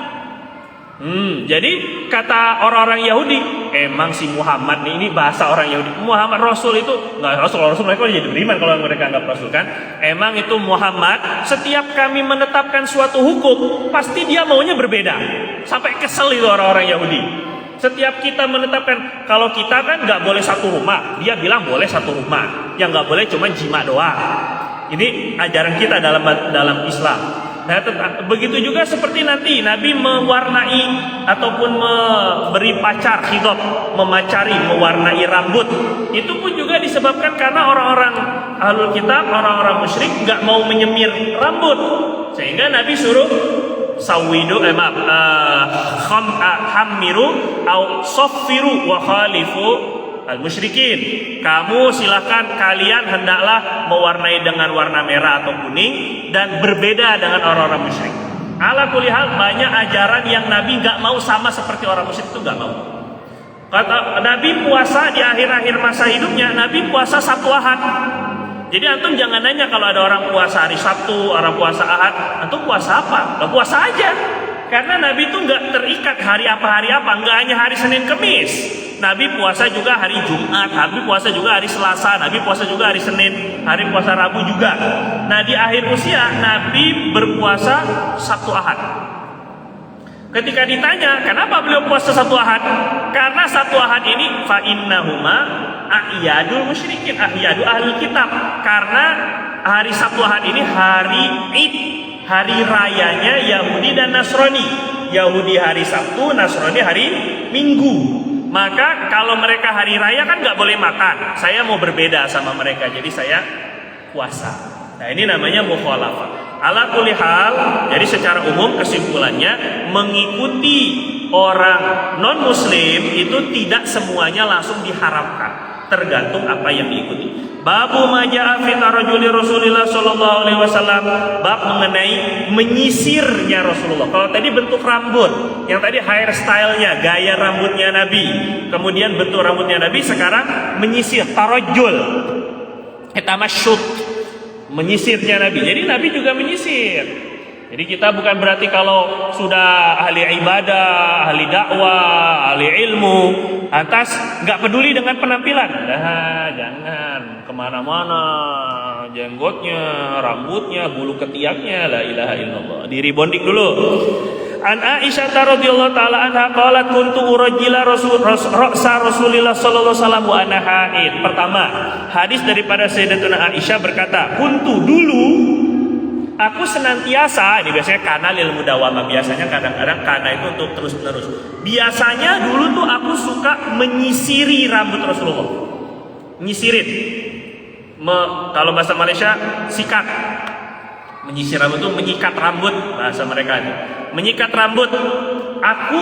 Jadi kata orang-orang Yahudi, emang si Muhammad nih, ini bahasa orang Yahudi, Muhammad Rasul itu nggak Rasul mereka jadi beriman kalau mereka nggak Rasul kan? Emang itu Muhammad, setiap kami menetapkan suatu hukum pasti dia maunya berbeda. Sampai kesel itu orang-orang Yahudi. Setiap kita menetapkan, kalau kita kan nggak boleh satu rumah, dia bilang boleh satu rumah, yang nggak boleh cuma jima doang. Ini ajaran kita dalam Islam. Nah, begitu juga seperti nanti Nabi mewarnai ataupun memberi pacar khidab, memacari, mewarnai rambut. Itu pun juga disebabkan karena orang-orang ahlul kitab, orang-orang musyrik nggak mau menyemir rambut, sehingga Nabi suruh sawidu hammiru au soffiru wa khalifu al-musyrikin. Kamu silakan, kalian hendaklah mewarnai dengan warna merah atau kuning dan berbeda dengan orang-orang musyrik. Ala kulli hal, banyak ajaran yang Nabi nggak mau sama seperti orang musyrik, itu nggak mau. Kata Nabi puasa di akhir-akhir masa hidupnya, Nabi puasa Sabtu Ahad. Jadi antum jangan nanya kalau ada orang puasa hari Sabtu, orang puasa Ahad, antum puasa apa? Nggak puasa aja. Karena Nabi itu nggak terikat hari apa, nggak hanya hari Senin Kemis. Nabi puasa juga hari Jumat, Nabi puasa juga hari Selasa, Nabi puasa juga hari Senin, hari puasa Rabu juga. Nah, di akhir usia Nabi berpuasa Sabtu Ahad. Ketika ditanya kenapa beliau puasa Sabtu Ahad, karena Sabtu Ahad ini fa innahuma a'yadul musyrikin, a'yadu ahli kitab. Karena hari Sabtu Ahad ini hari Id, hari rayanya Yahudi dan Nasrani. Yahudi hari Sabtu, Nasrani hari Minggu. Maka kalau mereka hari raya kan nggak boleh makan. Saya mau berbeda sama mereka, jadi saya puasa. Nah, ini namanya mukhalafah. Ala kulli hal, jadi secara umum kesimpulannya, mengikuti orang non muslim itu tidak semuanya langsung diharamkan, tergantung apa yang diikuti. Babu maja'a fi tarajuli Rasulillah sallallahu alaihi wasallam, bab mengenai menyisirnya Rasulullah. Kalau tadi bentuk rambut, yang tadi hairstyle-nya, gaya rambutnya Nabi, kemudian bentuk rambutnya Nabi, sekarang menyisir, tarajul. Tamasyut, menyisirnya Nabi. Jadi Nabi juga menyisir. Jadi kita bukan berarti kalau sudah ahli ibadah, ahli dakwah, ahli ilmu, atas nggak peduli dengan penampilan. Nah, jangan kemana-mana, jenggotnya, rambutnya, bulu ketiaknya, la ilaha illallah. Diri bonding dulu. An Aisyah radhiyallahu taala anha qalat kuntu urajjila ra'sa Rasulillah sallallahu alaihi wasallam wa ana haid. Pertama, hadis daripada Sayyidatuna Aisyah berkata, kuntu dulu aku senantiasa, ini biasanya kana lil mudawamah, biasanya kadang-kadang kana itu untuk terus-menerus. Biasanya dulu tuh aku suka menyisiri rambut Rasulullah. Nyisirin. Kalau bahasa Malaysia sikat. Menyisir rambut itu menyikat rambut, bahasa mereka itu. Menyikat rambut. Aku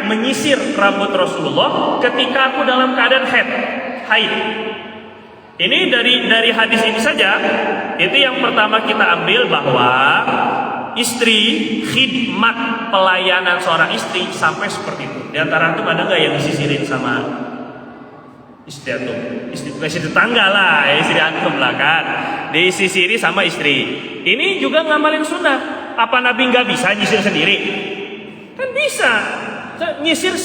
menyisir rambut Rasulullah ketika aku dalam keadaan haid. Ini dari hadis ini saja, itu yang pertama kita ambil bahwa istri, khidmat pelayanan seorang istri sampai seperti itu. Di antara antum ada nggak yang disisirin sama istri antum? Istri tetangga lah, istri antum lah kan, disisiri sama istri. Ini juga ngamalin sunnah. Apa Nabi nggak bisa nyisir sendiri? Kan bisa. Nyisir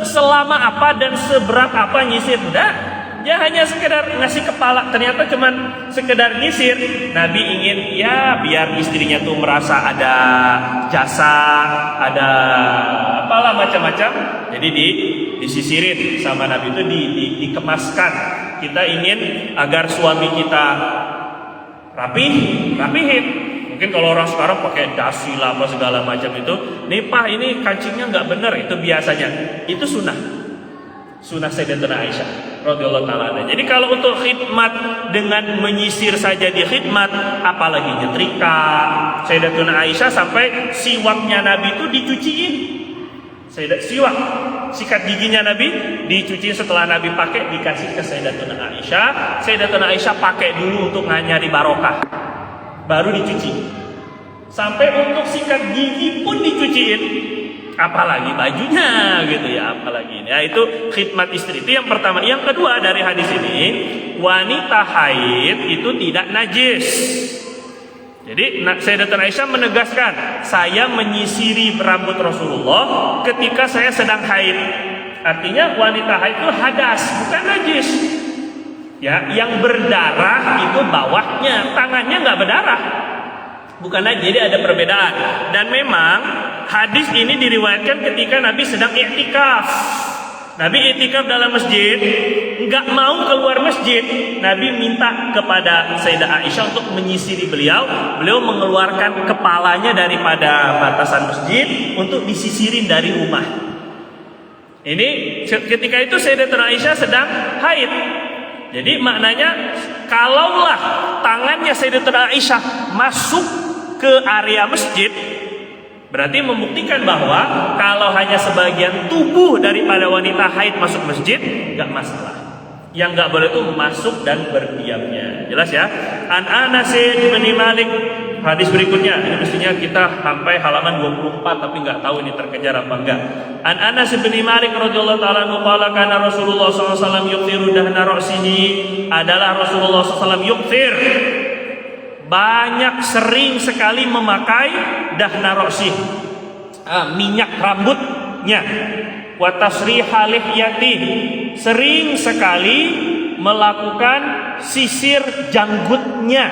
selama apa dan seberat apa nyisir? Enggak. Ya hanya sekedar ngasih kepala, ternyata cuman sekedar nyisir. Nabi ingin ya biar istrinya tuh merasa ada jasa, ada apalah macam-macam. Jadi disisirin sama Nabi itu dikemaskan. Kita ingin agar suami kita rapihin. Mungkin kalau orang sekarang pakai dasi lah apa segala macam itu, nih Pak ini kancingnya nggak benar, itu biasanya. Itu sunnah Sayyidatuna Aisyah radhiyallahu taala anha. Jadi kalau untuk khidmat dengan menyisir saja di khidmat, apalagi nyetrika, Sayyidatuna Aisyah sampai siwaknya Nabi itu dicuciin. Sikat giginya Nabi dicuci setelah Nabi pakai, dikasih ke Sayyidatuna Aisyah. Sayyidatuna Aisyah pakai dulu untuk nyari barokah, baru dicuci. Sampai untuk sikat gigi pun dicuciin, apalagi bajunya gitu ya, apalagi ini. Ya, itu khidmat istri. Itu yang pertama. Yang kedua dari hadis ini, wanita haid itu tidak najis. Jadi Sayyidatuna Aisyah menegaskan, saya menyisiri rambut Rasulullah ketika saya sedang haid. Artinya wanita haid itu hadas, bukan najis. Ya, yang berdarah itu bawahnya, tangannya nggak berdarah. Bukan najis, jadi ada perbedaan. Dan memang hadis ini diriwayatkan ketika Nabi sedang i'tikaf. Nabi i'tikaf dalam masjid, nggak mau keluar masjid. Nabi minta kepada Sayyidah Aisyah untuk menyisiri beliau. Beliau mengeluarkan kepalanya daripada batasan masjid untuk disisirin dari rumah. Ini ketika itu Sayyidatuna Aisyah sedang haid. Jadi maknanya, kalaulah tangannya Sayyidatuna Aisyah masuk ke area masjid, berarti membuktikan bahwa kalau hanya sebagian tubuh daripada wanita haid masuk masjid, nggak masalah. Yang nggak boleh itu masuk dan berdiamnya. Jelas ya? An Anas bin Malik, hadis berikutnya. Ini mestinya kita sampai halaman 24, tapi nggak tahu ini terkejar apa enggak. An Anas bin Malik radhiyallahu taala anhu qala kana Rasulullah sallallahu alaihi wasallam yuqtiru dahna ra'sihi. Adalah Rasulullah sallallahu alaihi wasallam yuqtir, banyak sering sekali memakai dahna ra'sih, minyak rambutnya. Wa tasriha lihyati, sering sekali melakukan sisir janggutnya.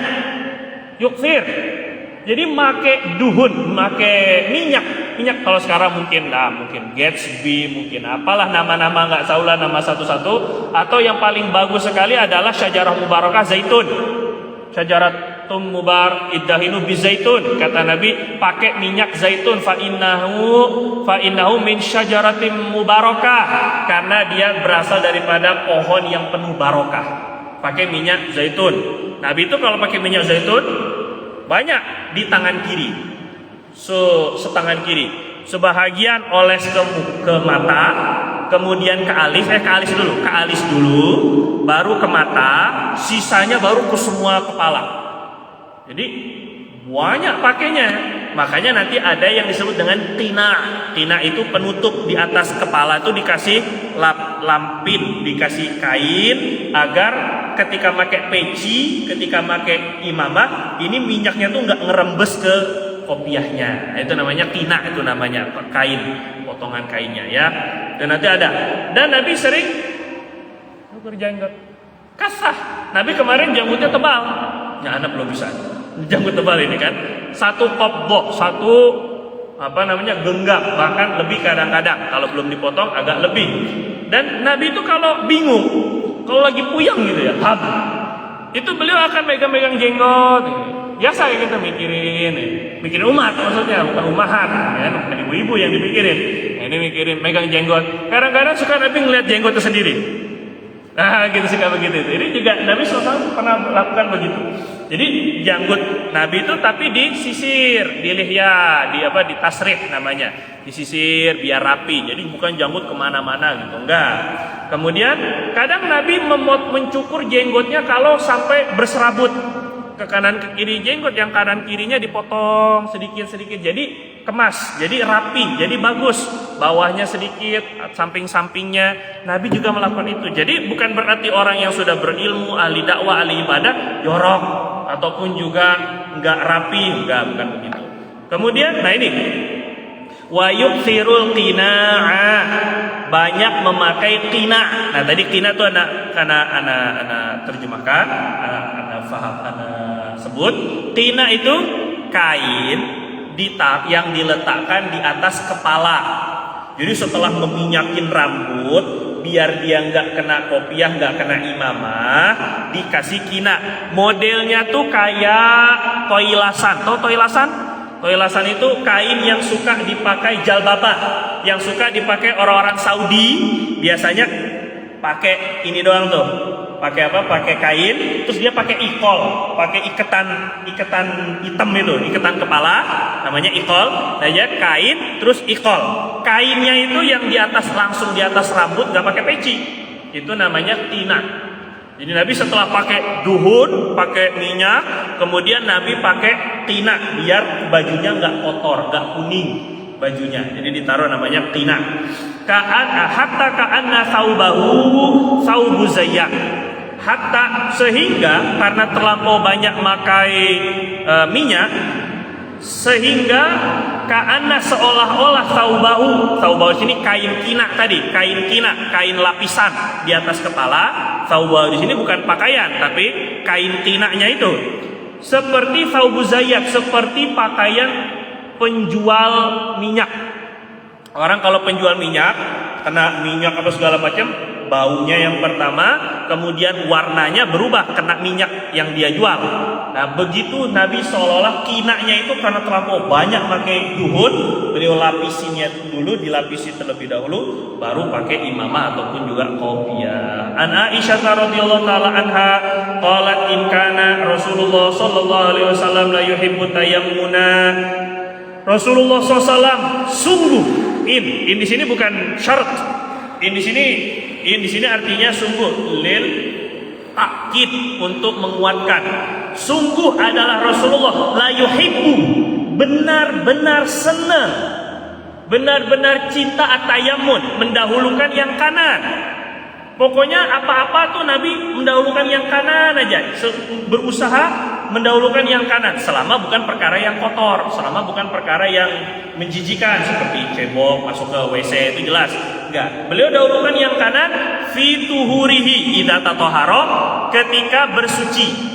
Yukfir, jadi make duhun, make minyak kalau sekarang mungkin Gatsby, mungkin apalah nama-nama, nggak tahu lah nama satu-satu. Atau yang paling bagus sekali adalah syajarah mubarakah zaitun, syajaratum mubarak iddahinu bizaitun. Kata Nabi, pakai minyak zaitun, fa innahu min syajaratim mubarakah, karena dia berasal daripada pohon yang penuh barokah. Pakai minyak zaitun. Nabi itu kalau pakai minyak zaitun banyak di tangan kiri, setangan kiri, sebahagian oles ke mata, kemudian ke alis dulu, baru ke mata, sisanya baru ke semua kepala. Jadi banyak pakainya. Makanya nanti ada yang disebut dengan tina. Tina itu penutup di atas kepala, itu dikasih lampin, dikasih kain agar ketika pakai peci, ketika pakai imamah, ini minyaknya tuh nggak ngerembes ke kopiahnya. Itu namanya tina, itu namanya kain, potongan kainnya ya. Dan nanti ada. Dan Nabi sering berjanggut kasah. Nabi kemarin janggutnya tebal. Ya, anak belum bisa. Janggut tebal ini kan. Satu kopbo, satu genggam, bahkan lebih kadang-kadang kalau belum dipotong agak lebih. Dan Nabi itu kalau bingung, kalau lagi puyeng gitu ya, itu beliau akan megang-megang jenggot. Biasa ya kita mikirin umat, maksudnya bukan umahat, ya, bukan ibu-ibu yang dipikirin. Ini mikirin megang jenggot. Kadang-kadang suka Nabi ngeliat jenggotnya sendiri. Nah, gitu suka begitu. Jadi juga Nabi SAW pernah melakukan begitu. Jadi janggut Nabi itu tapi disisir, dilihya, di tasrih namanya, disisir biar rapi. Jadi bukan janggut kemana-mana gitu, enggak. Kemudian kadang Nabi mencukur jenggotnya kalau sampai berserabut ke kanan ke kiri, jenggot yang kanan kirinya dipotong sedikit-sedikit, jadi kemas, jadi rapi, jadi bagus. Bawahnya sedikit, samping-sampingnya. Nabi juga melakukan itu. Jadi bukan berarti orang yang sudah berilmu, ahli dakwah, ahli ibadah jorok ataupun juga enggak rapi, bukan begitu. Kemudian ini wa yuksirul qina'a, banyak memakai qina'. Nah tadi qina' itu anak terjemahkan, anak faham, anak sebut. Qina' itu kain yang diletakkan di atas kepala. Jadi setelah meminyakin rambut, biar dia nggak kena kopiah, nggak kena imamah, dikasih kina. Modelnya tuh kayak toilasan. Tahu toilasan? Toilasan itu kain yang suka dipakai jalbabah, yang suka dipakai orang-orang Saudi. Biasanya pakai ini doang tuh. Pakai apa? Pakai kain, terus dia pakai ikol, pakai ikatan hitam itu, ikatan kepala, namanya ikol. Nah ya kain, terus ikol. Kainnya itu yang di atas, langsung di atas rambut, nggak pakai peci. Itu namanya tina. Jadi Nabi setelah pakai duhun, pakai minyak, kemudian Nabi pakai tina biar bajunya nggak kotor, nggak kuning bajunya. Jadi ditaruh namanya tina. Hatta ka'anna saubu zayyak. Hatta sehingga karena terlampau banyak makai minyak, sehingga ka'anna seolah-olah saubahu sini kain kina tadi, kain lapisan di atas kepala. Saubahu di sini bukan pakaian tapi kain kinanya itu. Seperti saubu zayyak, seperti pakaian penjual minyak. Orang kalau penjual minyak, kena minyak apa segala macam, baunya yang pertama, kemudian warnanya berubah kena minyak yang dia jual. Nah begitu Nabi seolah-olah kinanya itu karena terlampau banyak pakai duhun, beliau lapisinya dulu, dilapisi terlebih dahulu, baru pakai imamah ataupun juga kopiah. An Aisyah radhiyallahu taala anha qalat in kana Rasulullah sallallahu alaihi wasallam la yuhibbu tayammuna. Rasulullah SAW sungguh in di sini bukan syarat. In di sini artinya sungguh, lil takkid, untuk menguatkan. Sungguh adalah Rasulullah la yuhibbu, benar-benar senang, benar-benar cinta atayamun, mendahulukan yang kanan. Pokoknya apa-apa tuh Nabi mendahulukan yang kanan aja, berusaha mendahulukan yang kanan selama bukan perkara yang kotor, selama bukan perkara yang menjijikan seperti cebok masuk ke WC, itu jelas. Enggak, beliau dahulukan yang kanan fi tuhurihi idza tatahhara, ketika bersuci.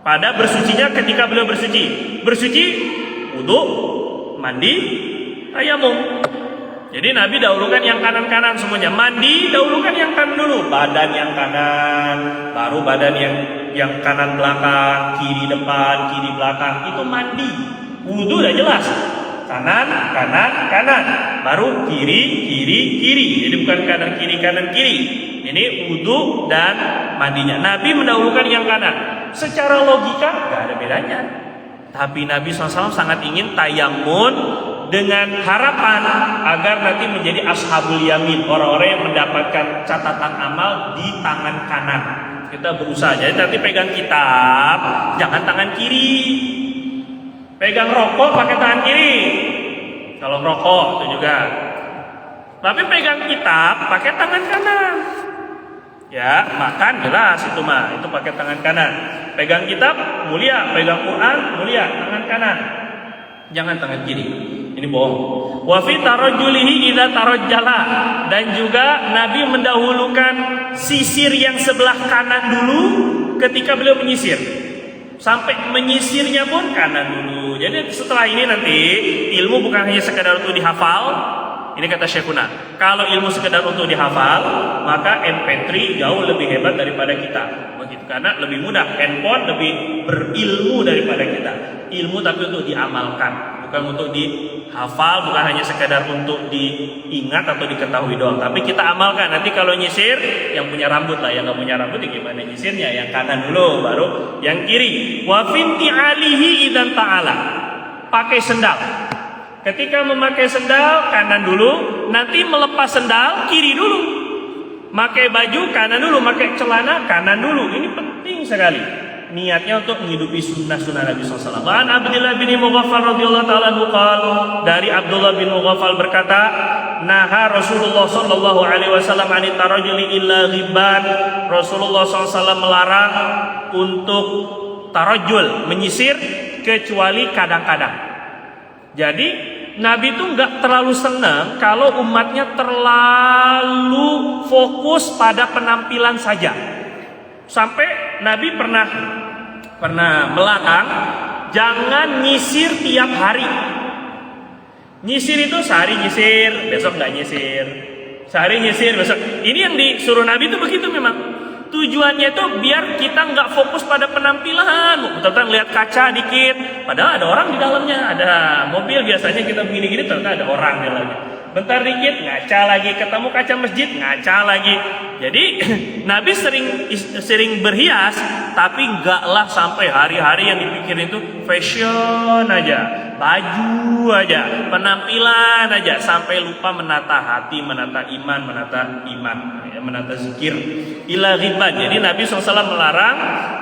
Pada bersucinya ketika beliau bersuci wudu, mandi, tayamum. Jadi Nabi dahulukan yang kanan-kanan semuanya. Mandi dahulukan yang kanan dulu, badan yang kanan, baru badan yang kanan belakang, kiri depan, kiri belakang. Itu mandi. Wudu udah jelas. Kanan, baru kiri. Jadi bukan kanan kiri. Ini wudu dan mandinya. Nabi mendahulukan yang kanan. Secara logika nggak ada bedanya. Tapi Nabi SAW sangat ingin tayamun dengan harapan agar nanti menjadi ashabul yamin, orang-orang yang mendapatkan catatan amal di tangan kanan. Kita berusaha, jadi nanti pegang kitab jangan tangan kiri, pegang rokok pakai tangan kiri kalau rokok itu juga, tapi pegang kitab pakai tangan kanan. Ya, makan jelas itu mah, itu pakai tangan kanan. Pegang kitab mulia, pegang Quran mulia, tangan kanan, jangan tangan kiri. Ini bohong. Wa fi tarajjulihi idza tarajjala, dan juga Nabi mendahulukan sisir yang sebelah kanan dulu ketika beliau menyisir. Sampai menyisirnya pun kanan dulu. Jadi setelah ini nanti ilmu bukan hanya sekedar untuk dihafal. Ini kata Syekhuna, kalau ilmu sekedar untuk dihafal, maka MP3 jauh lebih hebat daripada kita. Begitu, karena lebih mudah. Handphone lebih berilmu daripada kita. Ilmu tapi untuk diamalkan, bukan untuk dihafal, bukan hanya sekedar untuk diingat atau diketahui doang. Tapi kita amalkan. Nanti kalau nyisir, yang punya rambut lah, yang nggak punya rambut, ya gimana nyisirnya? Yang kanan dulu, baru yang kiri. Wa finti alihi idan ta'ala, pakai sendal. Ketika memakai sendal kanan dulu, nanti melepas sendal kiri dulu. Pakai baju kanan dulu, pakai celana kanan dulu. Ini penting sekali. Niatnya untuk menghidupi sunnah-sunnah Nabi SAW. An Abdullah bin Mughaffal radhiyallahu taala anhu, dari Abdullah bin Mughaffal berkata, naha Rasulullah sallallahu alaihi wasallam an tarajuli illa ghibban. Rasulullah SAW melarang untuk tarajul, menyisir, kecuali kadang-kadang. Jadi Nabi itu nggak terlalu senang kalau umatnya terlalu fokus pada penampilan saja. Sampai Nabi pernah melarang jangan nyisir tiap hari. Nyisir itu sehari nyisir, besok nggak nyisir. Sehari nyisir, besok. Ini yang disuruh Nabi itu begitu memang. Tujuannya itu biar kita nggak fokus pada penampilan. Betul-betul ngeliat kaca dikit, padahal ada orang di dalamnya, ada mobil biasanya kita begini-gini, ternyata ada orang di dalamnya. Bentar dikit ngaca lagi, ketemu kaca masjid ngaca lagi. Jadi Nabi sering berhias, tapi enggaklah sampai hari-hari yang dipikirin itu fashion aja, baju aja, penampilan aja, sampai lupa menata hati, menata iman, menata zikir. Ila ghibban. Jadi Nabi SAW melarang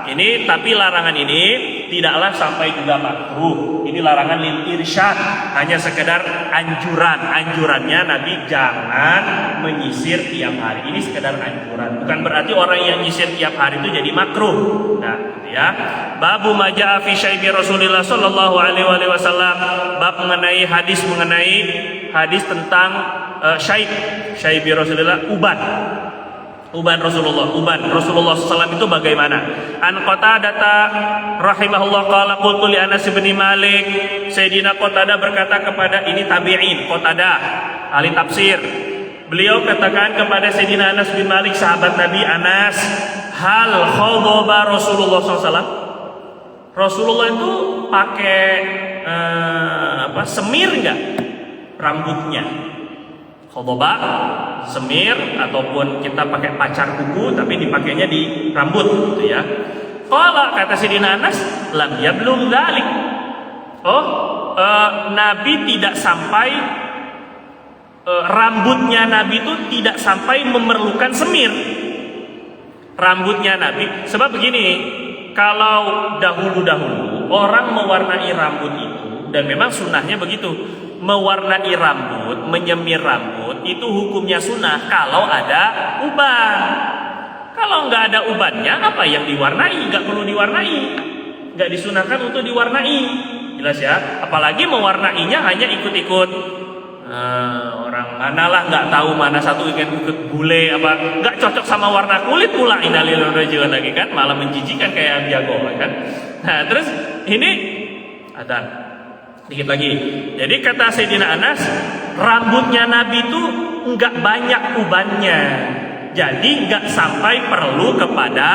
ini, tapi larangan ini tidaklah sampai juga makruh. Ini larangan lil irsyad, hanya sekedar anjurannya Nabi jangan menyisir tiap hari. Ini sekedar anjuran, bukan berarti orang yang nyisir tiap hari itu jadi makruh. Nah, gitu ya. Babu majaa fi syaibi Rasulillah sallallahu alaihi wasallam. Bab mengenai hadis tentang syaibi Rasulillah, uban Rasulullah SAW itu bagaimana? An Qatadah rahimahullah qala qultu li Anas bin Malik. Sayyidina Qatadah berkata kepada, ini tabi'in, Qatadah ahli tafsir. Beliau katakan kepada Sayyidina Anas bin Malik, sahabat Nabi Anas, hal khadaba Rasulullah SAW? Rasulullah itu pakai semir enggak rambutnya? Khodoba, semir, ataupun kita pakai pacar kuku tapi dipakainya di rambut gitu ya. Qala, kata Sayyidina Anas, lam yablugh dzalik. Nabi tidak sampai rambutnya Nabi itu tidak sampai memerlukan semir. Rambutnya Nabi, sebab begini, kalau dahulu orang mewarnai rambut itu, dan memang sunnahnya begitu, mewarnai rambut, menyemir rambut itu hukumnya sunnah kalau ada uban. Kalau nggak ada ubannya, apa yang diwarnai? Nggak perlu diwarnai, nggak disunahkan untuk diwarnai. Jelas ya. Apalagi mewarnainya hanya ikut-ikut orang manalah, nggak tahu mana satu ikut bule apa, nggak cocok sama warna kulit pula, innalillahi lagi kan, malah menjijikan kayak jago kan. Nah terus ini ada dikit lagi. Jadi kata Sayyidina Anas, rambutnya Nabi itu enggak banyak ubannya, jadi enggak sampai perlu kepada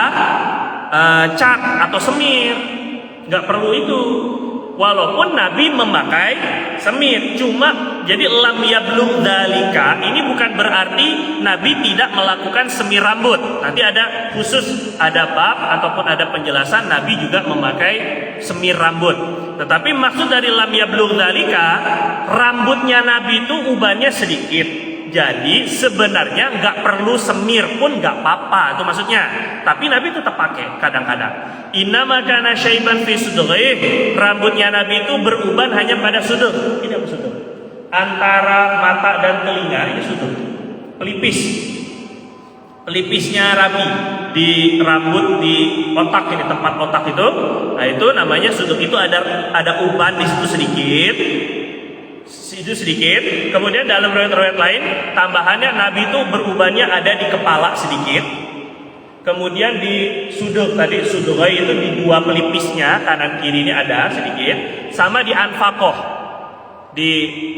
cat atau semir, enggak perlu itu. Walaupun Nabi memakai semir, cuma jadi lam yablugh dzalika, ini bukan berarti Nabi tidak melakukan semir rambut. Nanti ada khusus, ada bab ataupun ada penjelasan Nabi juga memakai semir rambut. Tetapi maksud dari lam yablugh dzalika, rambutnya Nabi itu ubannya sedikit. Jadi sebenarnya nggak perlu semir pun nggak apa-apa, itu maksudnya. Tapi Nabi tetap pakai kadang-kadang. Innama kana syaiban fi sudghih, rambutnya Nabi itu beruban hanya pada sudghih. Ini apa sudghih? Antara mata dan telinga, ini sudghih. Pelipisnya Nabi di rambut, di otak, ini tempat otak itu. Nah itu namanya sudghih, itu ada uban di situ sedikit. Kemudian dalam riwayat-riwayat lain tambahannya Nabi itu berubannya ada di kepala sedikit. Kemudian di sudghih tadi, sudghih itu di dua pelipisnya kanan kiri ini ada sedikit, sama di anfaqoh. Di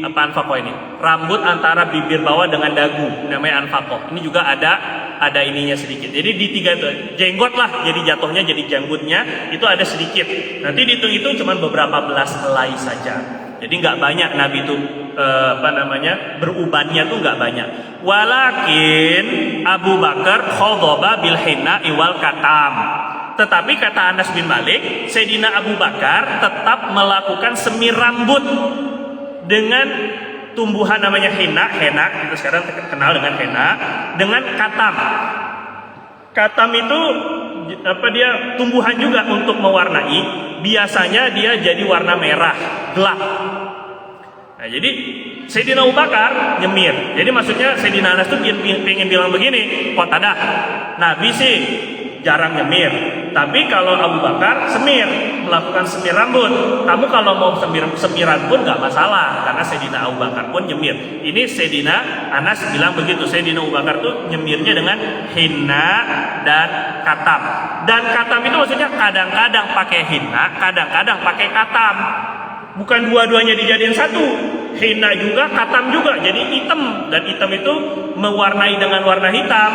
apa anfaqoh ini? Rambut antara bibir bawah dengan dagu, namanya anfaqoh. Ini juga ada ininya sedikit. Jadi di tiga itu jenggot lah, jadi jatuhnya jadi janggutnya itu ada sedikit. Nanti dihitung cuma beberapa belas helai saja. Jadi nggak banyak Nabi itu berubannya tuh nggak banyak. Walakin Abu Bakar khadhaba bil hinna wal katam. Tetapi kata Anas bin Malik, Sayyidina Abu Bakar tetap melakukan semir rambut dengan tumbuhan namanya henna, kita sekarang kenal dengan henna, dengan katam. Katam itu dia tumbuhan juga untuk mewarnai. Biasanya dia jadi warna merah gelap. Nah, jadi Sayyidina Abu Bakar nyemir. Jadi maksudnya Sayyidina Anas tuh pengen bilang begini, Qatadah, Nabi sih jarang nyemir, tapi kalau Abu Bakar semir, melakukan semir rambut. Kamu kalau mau semiran pun nggak masalah, karena Sayyidina Abu Bakar pun nyemir. Ini Sayyidina Anas bilang begitu, Sayyidina Abu Bakar tuh nyemirnya dengan hinna dan katam. Dan katam itu maksudnya kadang-kadang pakai hinna, kadang-kadang pakai katam. Bukan dua-duanya dijadiin satu. hina juga, katam juga, jadi hitam, dan hitam itu mewarnai dengan warna hitam.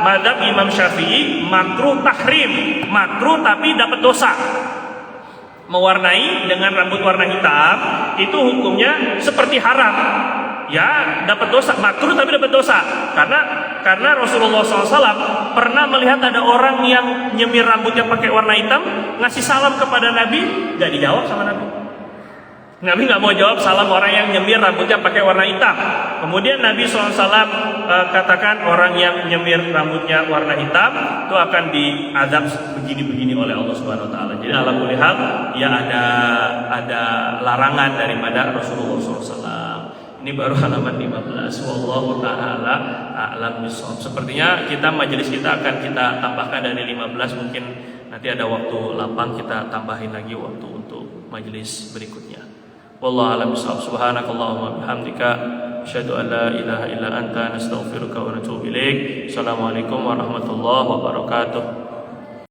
Mazhab Imam Syafi'i makruh tahrim, makruh tapi dapat dosa. Mewarnai dengan rambut warna hitam itu hukumnya seperti haram. Ya, dapat dosa, makruh tapi dapat dosa. Karena Rasulullah SAW pernah melihat ada orang yang nyemir rambutnya pakai warna hitam, ngasih salam kepada Nabi, gak dijawab sama Nabi. Nabi nggak mau jawab salam orang yang nyemir rambutnya pakai warna hitam. Kemudian Nabi SAW katakan orang yang nyemir rambutnya warna hitam itu akan diazab begini-begini oleh Allah Subhanahu Wa Taala. Jadi ala kulli hal ya ada larangan daripada Rasulullah SAW. Ini baru halaman 15. Wallahu taala a'lam bishawab. Sepertinya majelis kita akan kita tambahkan dari 15, mungkin nanti ada waktu lapang kita tambahin lagi waktu untuk majelis berikutnya. Wallahu a'lam bishawab. Subhanakallahumma bihamdika asyhadu an la ilaha illa anta nastaghfiruka wa natubu ilaik. Assalamualaikum warahmatullahi wabarakatuh.